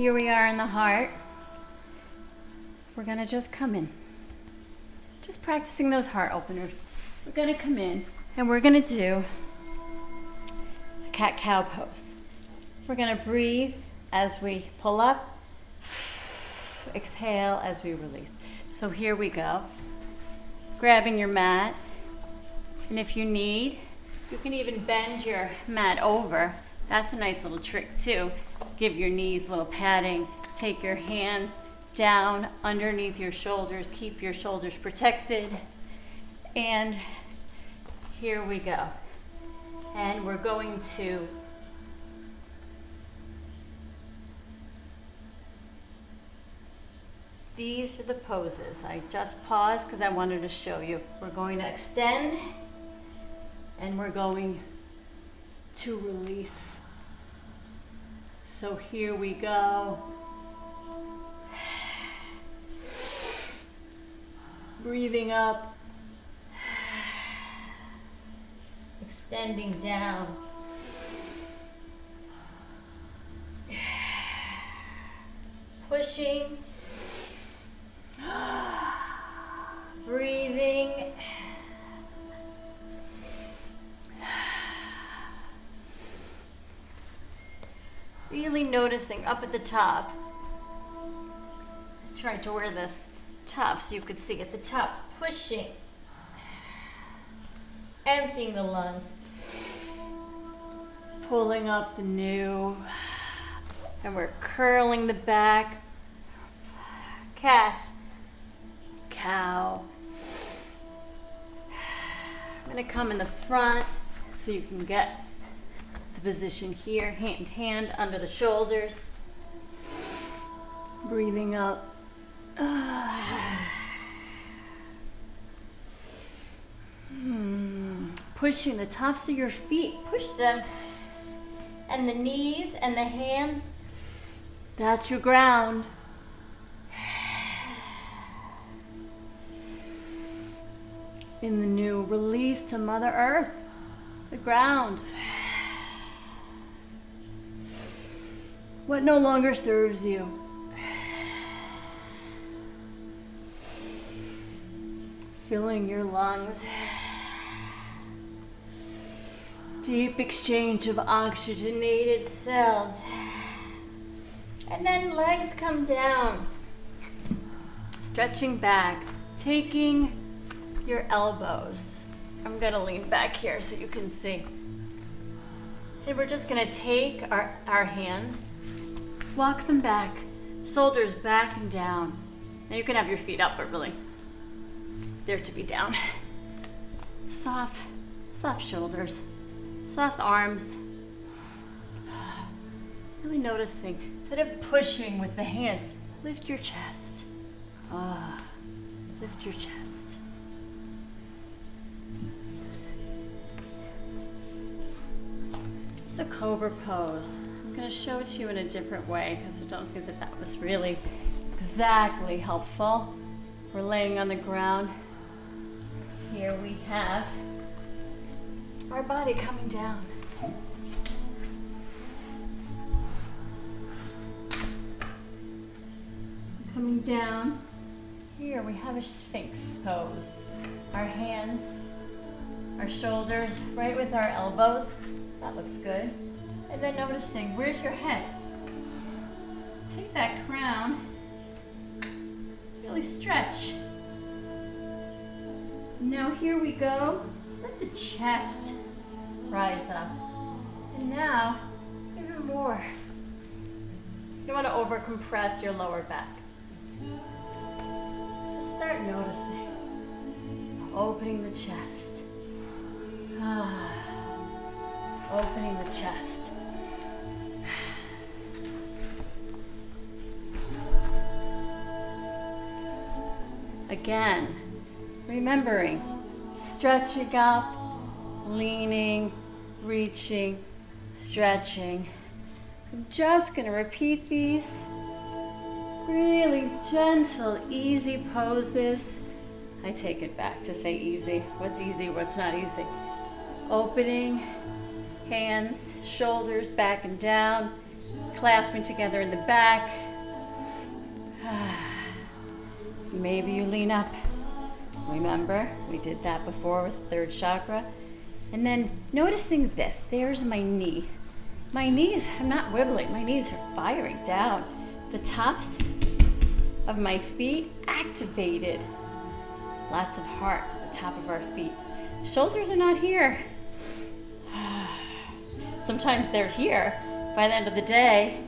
Here we are in the heart. We're gonna just come in. Just practicing those heart openers. We're gonna come in and we're gonna do a cat-cow pose. We're gonna breathe as we pull up, exhale as we release. So here we go. Grabbing your mat, and if you need, you can even bend your mat over. That's a nice little trick too. Give your knees a little padding. Take your hands down underneath your shoulders. Keep your shoulders protected. And here we go. And we're going to these are the poses. I just paused because I wanted to show you. We're going to extend and we're going to release. So here we go. Breathing up, extending down. Pushing, breathing. Really noticing up at the top. I tried to wear this top so you could see at the top. Pushing, emptying the lungs, pulling up the new, and we're curling the back. Cat, cow. I'm gonna come in the front so you can get the position here, hand under the shoulders. Breathing up. Pushing the tops of your feet, push them. And the knees and the hands, that's your ground. In the new, release to Mother Earth, the ground. What no longer serves you. Filling your lungs. Deep exchange of oxygenated cells. And then legs come down. Stretching back, taking your elbows. I'm gonna lean back here so you can see. And we're just gonna take our hands, walk them back, shoulders back and down. Now you can have your feet up, but really, they're to be down. Soft shoulders, soft arms. Really noticing, instead of pushing with the hand, lift your chest. Lift your chest. It's a cobra pose. I'm going to show it to you in a different way because I don't think that was really exactly helpful. We're laying on the ground. Here we have our body coming down. Coming down. Here we have a Sphinx pose. Our hands, our shoulders right with our elbows. That looks good. And then noticing, where's your head? Take that crown, really stretch. Now here we go. Let the chest rise up. And now, even more. You don't want to over-compress your lower back. Just start noticing. Opening the chest. Opening the chest. Again, remembering, stretching up, leaning, reaching, stretching. I'm just going to repeat these really gentle, easy poses. I take it back to say easy. What's easy, what's not easy? Opening, hands, shoulders back and down, clasping together in the back. Maybe you lean up. Remember, we did that before with the third chakra. And then noticing this, there's my knee. My knees, I'm not wibbling, my knees are firing down. The tops of my feet activated. Lots of heart at the top of our feet. Shoulders are not here. Sometimes they're here by the end of the day.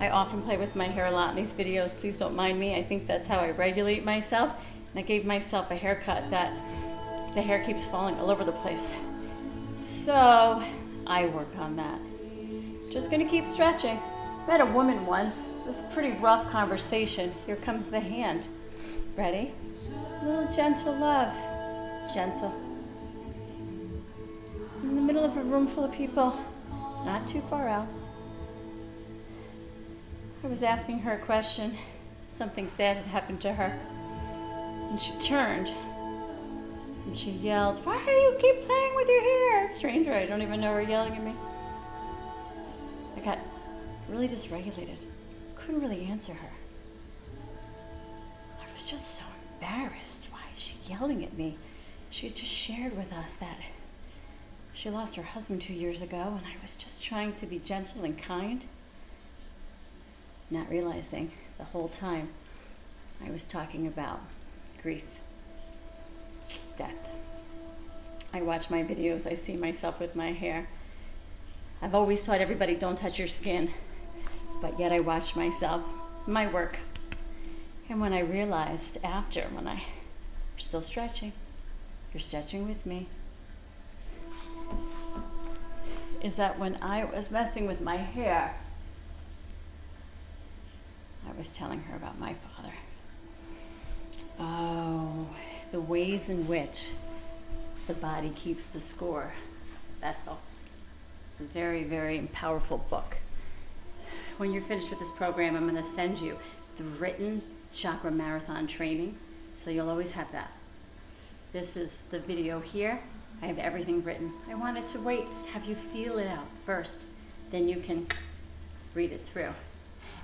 I often play with my hair a lot in these videos. Please don't mind me. I think that's how I regulate myself. And I gave myself a haircut that the hair keeps falling all over the place. So I work on that. Just gonna keep stretching. I met a woman once. It was a pretty rough conversation. Here comes the hand. Ready? A little gentle love. Gentle. In the middle of a room full of people, not too far out. I was asking her a question. Something sad had happened to her. And she turned and she yelled, "Why do you keep playing with your hair?" Stranger, I don't even know her yelling at me. I got really dysregulated. Couldn't really answer her. I was just so embarrassed. Why is she yelling at me? She had just shared with us that she lost her husband 2 years ago, and I was just trying to be gentle and kind, not realizing the whole time I was talking about grief, death. I watch my videos, I see myself with my hair. I've always taught everybody don't touch your skin, but yet I watch myself, my work. And when I realized after, you're still stretching, you're stretching with me, is that when I was messing with my hair, I was telling her about my father. Oh, the ways in which the body keeps the score. Vessel. It's a very, very powerful book. When you're finished with this program, I'm going to send you the written chakra marathon training, so you'll always have that. This is the video here. I have everything written. I wanted to wait, have you feel it out first, then you can read it through.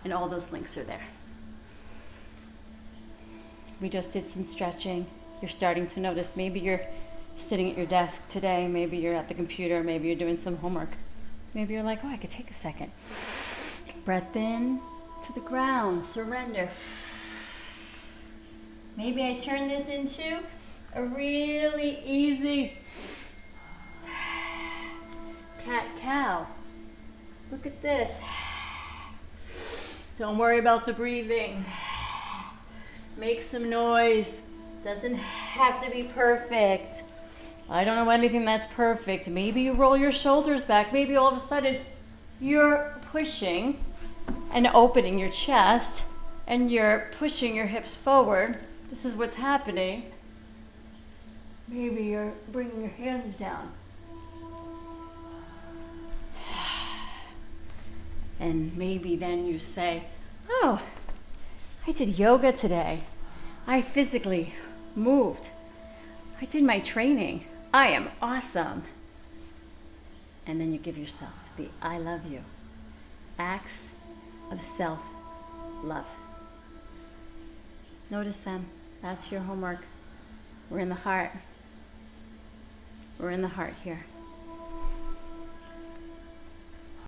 And all those links are there. We just did some stretching. You're starting to notice, maybe you're sitting at your desk today, maybe you're at the computer, maybe you're doing some homework. Maybe you're like, oh, I could take a second. Breath in to the ground, surrender. Maybe I turn this into a really easy cat-cow. Look at this. Don't worry about the breathing. Make some noise. Doesn't have to be perfect. I don't know anything that's perfect. Maybe you roll your shoulders back. Maybe all of a sudden you're pushing and opening your chest and you're pushing your hips forward. This is what's happening. Maybe you're bringing your hands down. And maybe then you say, oh, I did yoga today. I physically moved. I did my training. I am awesome. And then you give yourself the I love you. Acts of self-love. Notice them. That's your homework. We're in the heart. We're in the heart here.